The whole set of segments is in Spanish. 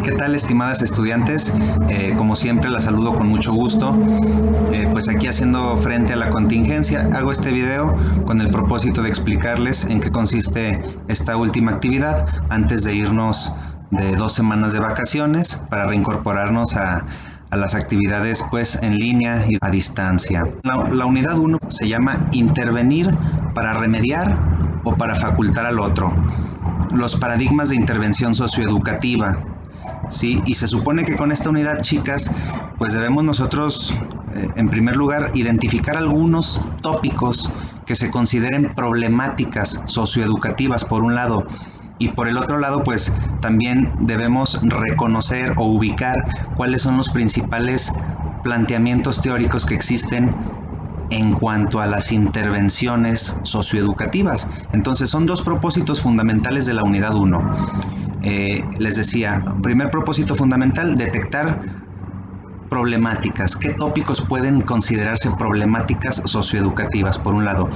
¿Qué tal, estimadas estudiantes? Como siempre, las saludo con mucho gusto. Pues aquí haciendo frente a la contingencia, hago este video con el propósito de explicarles en qué consiste esta última actividad antes de irnos de 2 semanas de vacaciones para reincorporarnos a las actividades pues en línea y a distancia. La unidad 1 se llama intervenir para remediar o para facultar al otro. Los paradigmas de intervención socioeducativa. Sí, y se supone que con esta unidad, chicas, pues debemos nosotros, en primer lugar, identificar algunos tópicos que se consideren problemáticas socioeducativas, por un lado, y por el otro lado, pues también debemos reconocer o ubicar cuáles son los principales planteamientos teóricos que existen en cuanto a las intervenciones socioeducativas. Entonces, son 2 propósitos fundamentales de la unidad 1. Les decía, primer propósito fundamental, detectar problemáticas. ¿Qué tópicos pueden considerarse problemáticas socioeducativas, por un lado?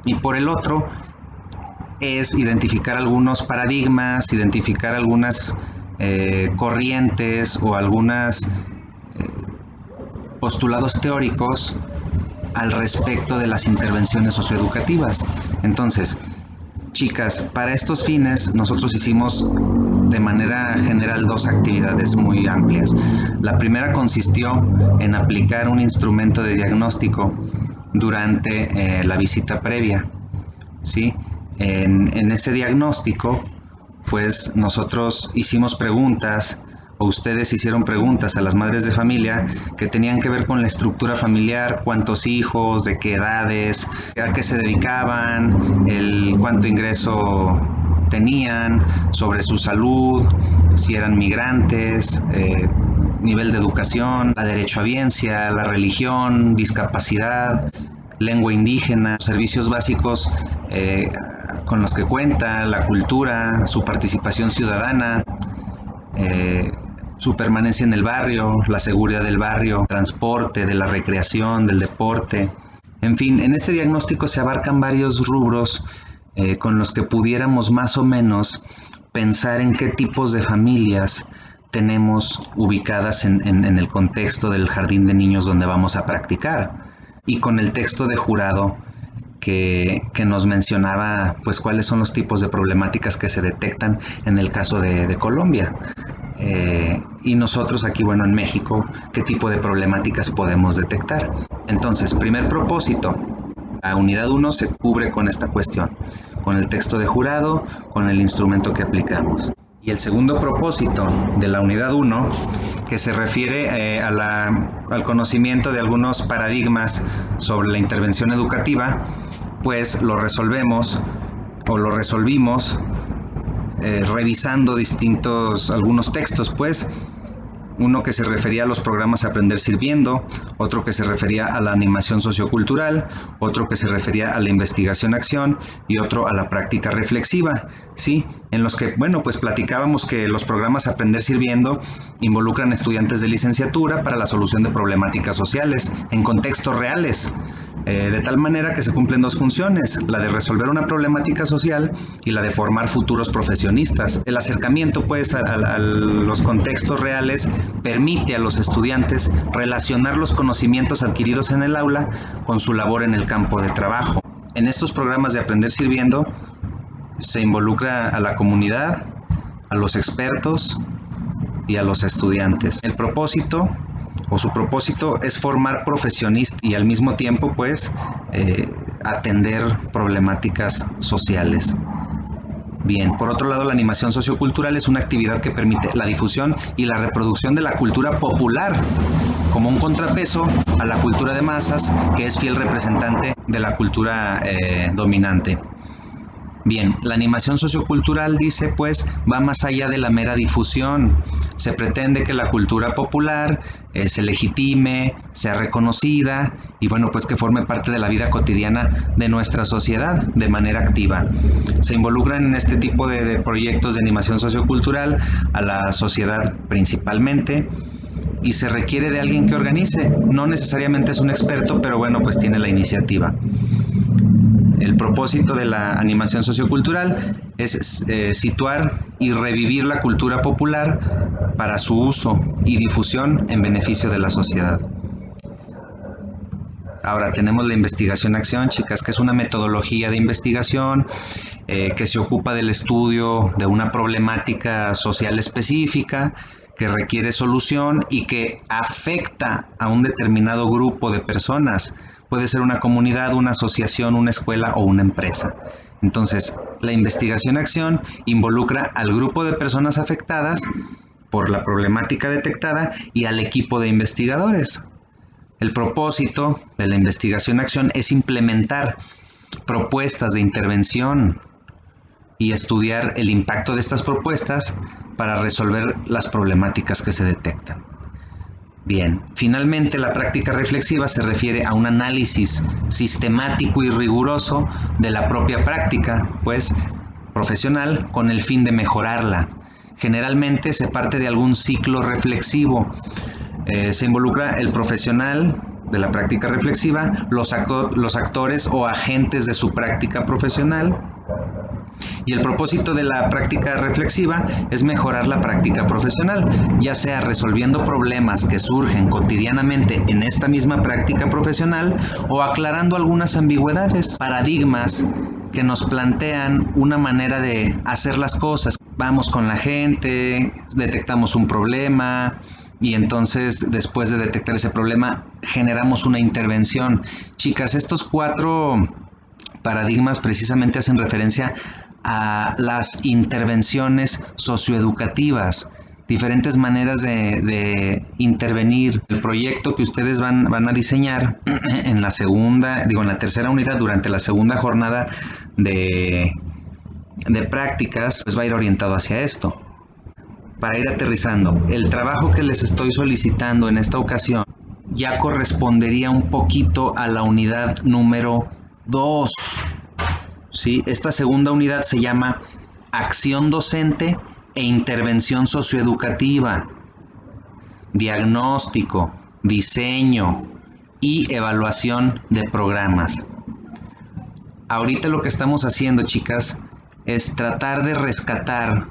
Y por el otro, es identificar algunos paradigmas, identificar algunas corrientes o algunos postulados teóricos al respecto de las intervenciones socioeducativas. Entonces, chicas, para estos fines nosotros hicimos de manera general 2 actividades muy amplias. La primera consistió en aplicar un instrumento de diagnóstico durante la visita previa, ¿sí? En ese diagnóstico, pues nosotros hicimos preguntas, o ustedes hicieron preguntas a las madres de familia que tenían que ver con la estructura familiar, cuántos hijos, de qué edades, a qué se dedicaban, cuánto ingreso tenían, sobre su salud, si eran migrantes, nivel de educación, la derechohabiencia, la religión, discapacidad, lengua indígena, servicios básicos con los que cuenta, la cultura, su participación ciudadana, su permanencia en el barrio, la seguridad del barrio, transporte, de la recreación, del deporte. En fin, en este diagnóstico se abarcan varios rubros con los que pudiéramos más o menos pensar en qué tipos de familias tenemos ubicadas en el contexto del jardín de niños donde vamos a practicar. Y con el texto de jurado que nos mencionaba pues cuáles son los tipos de problemáticas que se detectan en el caso de Colombia. Y nosotros aquí, bueno, en México, ¿qué tipo de problemáticas podemos detectar? Entonces, primer propósito, la unidad 1 se cubre con esta cuestión, con el texto de jurado, con el instrumento que aplicamos. Y el segundo propósito de la unidad 1, que se refiere al conocimiento de algunos paradigmas sobre la intervención educativa, pues lo resolvimos revisando algunos textos, pues uno que se refería a los programas Aprender Sirviendo, otro que se refería a la animación sociocultural, otro que se refería a la investigación-acción y otro a la práctica reflexiva, ¿sí? En los que, bueno, pues platicábamos que los programas Aprender Sirviendo involucran estudiantes de licenciatura para la solución de problemáticas sociales en contextos reales, de tal manera que se cumplen 2 funciones, la de resolver una problemática social y la de formar futuros profesionistas. El acercamiento pues a los contextos reales permite a los estudiantes relacionar los conocimientos adquiridos en el aula con su labor en el campo de trabajo. En estos programas de Aprender Sirviendo se involucra a la comunidad, a los expertos y a los estudiantes. Su propósito es formar profesionistas y al mismo tiempo pues atender problemáticas sociales. Bien, por otro lado, la animación sociocultural es una actividad que permite la difusión y la reproducción de la cultura popular como un contrapeso a la cultura de masas, que es fiel representante de la cultura dominante. Bien, la animación sociocultural, dice, pues, va más allá de la mera difusión. Se pretende que la cultura popular se legitime, sea reconocida y, bueno, pues que forme parte de la vida cotidiana de nuestra sociedad de manera activa. Se involucran en este tipo de proyectos de animación sociocultural a la sociedad principalmente y se requiere de alguien que organice. No necesariamente es un experto, pero, bueno, pues tiene la iniciativa. El propósito de la animación sociocultural es situar y revivir la cultura popular para su uso y difusión en beneficio de la sociedad. Ahora tenemos la investigación-acción, chicas, que es una metodología de investigación que se ocupa del estudio de una problemática social específica que requiere solución y que afecta a un determinado grupo de personas. Puede ser una comunidad, una asociación, una escuela o una empresa. Entonces, la investigación-acción involucra al grupo de personas afectadas por la problemática detectada y al equipo de investigadores. El propósito de la investigación-acción es implementar propuestas de intervención y estudiar el impacto de estas propuestas para resolver las problemáticas que se detectan. Bien, finalmente la práctica reflexiva se refiere a un análisis sistemático y riguroso de la propia práctica, pues, profesional con el fin de mejorarla. Generalmente se parte de algún ciclo reflexivo. Se involucra el profesional de la práctica reflexiva, los actores o agentes de su práctica profesional. Y el propósito de la práctica reflexiva es mejorar la práctica profesional, ya sea resolviendo problemas que surgen cotidianamente en esta misma práctica profesional o aclarando algunas ambigüedades, paradigmas que nos plantean una manera de hacer las cosas. Vamos con la gente, detectamos un problema y entonces después de detectar ese problema generamos una intervención. Chicas, estos 4 paradigmas precisamente hacen referencia a las intervenciones socioeducativas, diferentes maneras de intervenir. El proyecto que ustedes van a diseñar en la tercera unidad, durante la segunda jornada de prácticas, pues va a ir orientado hacia esto. Para ir aterrizando, el trabajo que les estoy solicitando en esta ocasión ya correspondería un poquito a la unidad número 2. ¿Sí? Esta segunda unidad se llama Acción Docente e Intervención Socioeducativa, Diagnóstico, Diseño y Evaluación de Programas. Ahorita lo que estamos haciendo, chicas, es tratar de rescatar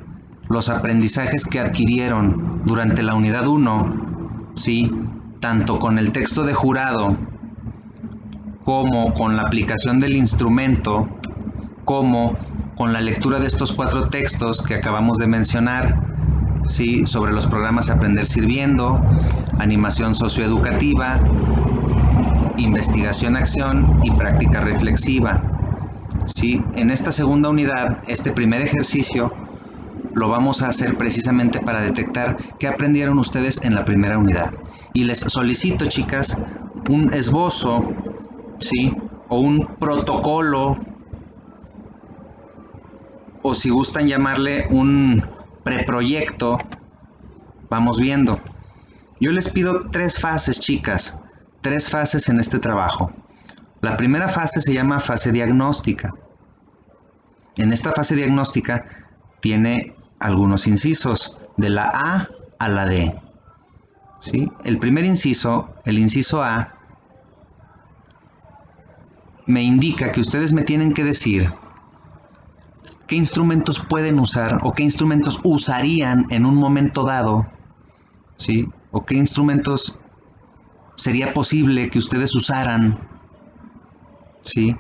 los aprendizajes que adquirieron durante la unidad 1, ¿sí? Tanto con el texto de jurado como con la aplicación del instrumento, como con la lectura de estos 4 textos que acabamos de mencionar, ¿sí? Sobre los programas Aprender Sirviendo, Animación Socioeducativa, Investigación-Acción y Práctica Reflexiva. ¿Sí? En esta segunda unidad, este primer ejercicio lo vamos a hacer precisamente para detectar qué aprendieron ustedes en la primera unidad. Y les solicito, chicas, un esbozo, ¿sí? O un protocolo, o si gustan llamarle un preproyecto, vamos viendo. Yo les pido 3 fases, chicas, 3 fases en este trabajo. La primera fase se llama fase diagnóstica. En esta fase diagnóstica tiene algunos incisos, de la A a la D. ¿Sí? El primer inciso, el inciso A, me indica que ustedes me tienen que decir qué instrumentos pueden usar o qué instrumentos usarían en un momento dado, ¿sí? O qué instrumentos sería posible que ustedes usaran, ¿sí?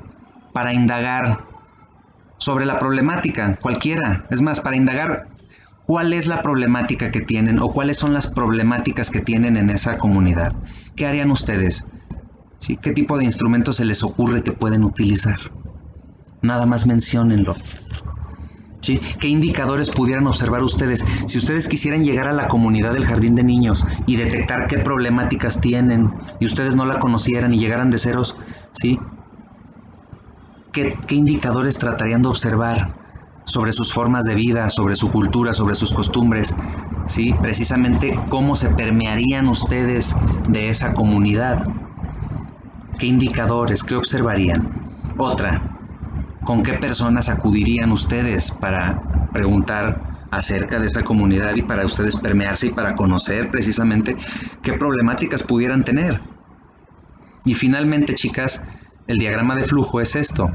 Para indagar sobre la problemática, cualquiera. Es más, para indagar cuál es la problemática que tienen o cuáles son las problemáticas que tienen en esa comunidad. ¿Qué harían ustedes? ¿Sí? ¿Qué tipo de instrumentos se les ocurre que pueden utilizar? Nada más menciónenlo. ¿Sí? ¿Qué indicadores pudieran observar ustedes? Si ustedes quisieran llegar a la comunidad del jardín de niños y detectar qué problemáticas tienen y ustedes no la conocieran y llegaran de ceros, ¿sí? ¿Qué indicadores tratarían de observar sobre sus formas de vida, sobre su cultura, sobre sus costumbres? ¿Sí? Precisamente cómo se permearían ustedes de esa comunidad. ¿Qué indicadores? ¿Qué observarían? Otra, ¿con qué personas acudirían ustedes para preguntar acerca de esa comunidad y para ustedes permearse y para conocer precisamente qué problemáticas pudieran tener? Y finalmente, chicas, el diagrama de flujo es esto.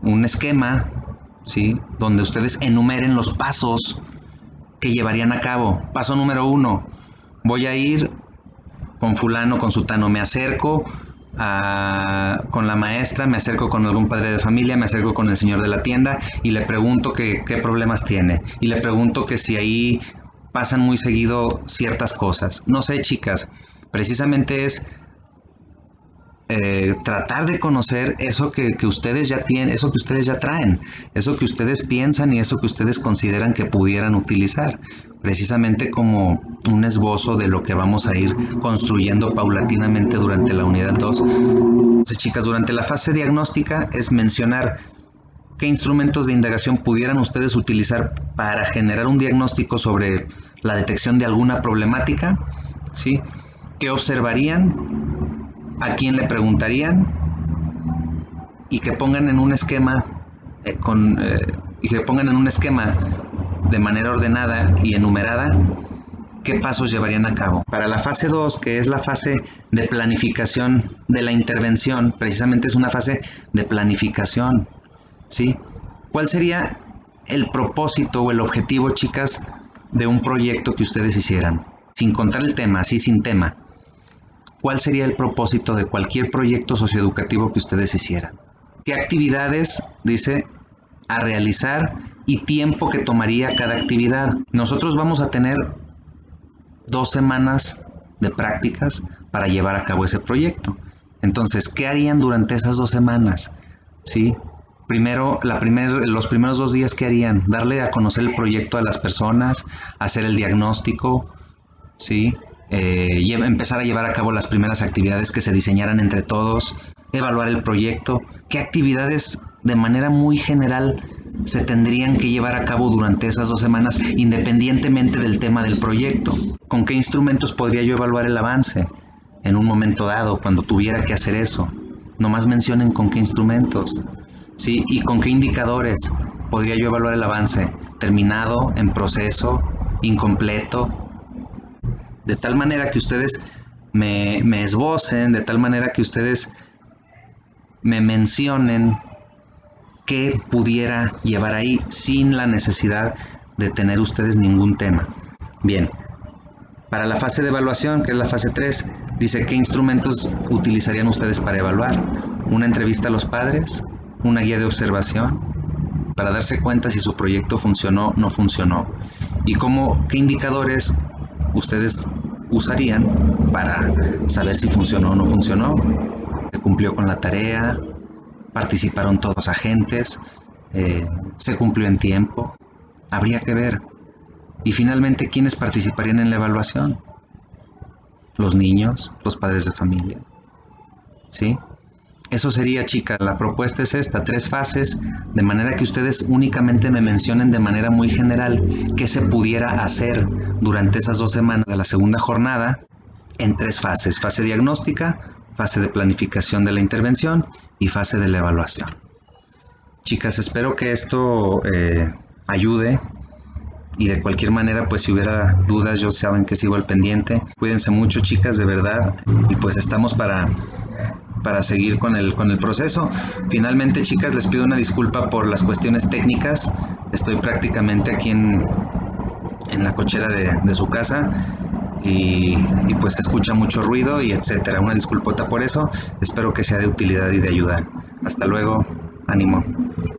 un esquema, ¿sí? Donde ustedes enumeren los pasos que llevarían a cabo. Paso número 1, voy a ir con fulano, con sutano, me acerco con la maestra, me acerco con algún padre de familia, me acerco con el señor de la tienda y le pregunto qué problemas tiene. Y le pregunto que si ahí pasan muy seguido ciertas cosas. No sé, chicas, precisamente es tratar de conocer eso que ustedes ya tienen, eso que ustedes ya traen, eso que ustedes piensan y eso que ustedes consideran que pudieran utilizar, precisamente como un esbozo de lo que vamos a ir construyendo paulatinamente durante la unidad 2. Entonces, chicas, durante la fase diagnóstica es mencionar qué instrumentos de indagación pudieran ustedes utilizar para generar un diagnóstico sobre la detección de alguna problemática, ¿sí? ¿Qué observarían? ¿A quién le preguntarían? Y que pongan en un esquema de manera ordenada y enumerada qué pasos llevarían a cabo. Para la fase 2, que es la fase de planificación de la intervención, precisamente es una fase de planificación, ¿sí? ¿Cuál sería el propósito o el objetivo, chicas, de un proyecto que ustedes hicieran? Sin contar el tema, así sin tema. ¿Cuál sería el propósito de cualquier proyecto socioeducativo que ustedes hicieran? ¿Qué actividades, dice, a realizar y tiempo que tomaría cada actividad? Nosotros vamos a tener 2 semanas de prácticas para llevar a cabo ese proyecto. Entonces, ¿qué harían durante esas 2 semanas? ¿Sí? Primero, los primeros 2 días, ¿qué harían? Darle a conocer el proyecto a las personas, hacer el diagnóstico, ¿sí? Empezar a llevar a cabo las primeras actividades que se diseñaran entre todos, evaluar el proyecto, qué actividades de manera muy general se tendrían que llevar a cabo durante esas 2 semanas, independientemente del tema del proyecto, con qué instrumentos podría yo evaluar el avance en un momento dado, cuando tuviera que hacer eso. Nomás mencionen con qué instrumentos, ¿sí? Y con qué indicadores podría yo evaluar el avance, terminado, en proceso, incompleto, de tal manera que ustedes me esbocen, de tal manera que ustedes me mencionen qué pudiera llevar ahí sin la necesidad de tener ustedes ningún tema. Bien, para la fase de evaluación, que es la fase 3, dice qué instrumentos utilizarían ustedes para evaluar. Una entrevista a los padres, una guía de observación, para darse cuenta si su proyecto funcionó o no funcionó. Y qué indicadores ustedes usarían para saber si funcionó o no funcionó. Se cumplió con la tarea, participaron todos los agentes, se cumplió en tiempo. Habría que ver. Y finalmente, ¿quiénes participarían en la evaluación? Los niños, los padres de familia. ¿Sí? Eso sería, chicas, la propuesta es esta, 3 fases, de manera que ustedes únicamente me mencionen de manera muy general qué se pudiera hacer durante esas 2 semanas de la segunda jornada en 3 fases: fase diagnóstica, fase de planificación de la intervención y fase de la evaluación. Chicas, espero que esto ayude, y de cualquier manera, pues si hubiera dudas, yo saben que sigo al pendiente. Cuídense mucho, chicas, de verdad, y pues estamos para seguir con el proceso. Finalmente, chicas, les pido una disculpa por las cuestiones técnicas. Estoy prácticamente aquí en la cochera de su casa y pues se escucha mucho ruido y etcétera. Una disculpota por eso. Espero que sea de utilidad y de ayuda. Hasta luego. Ánimo.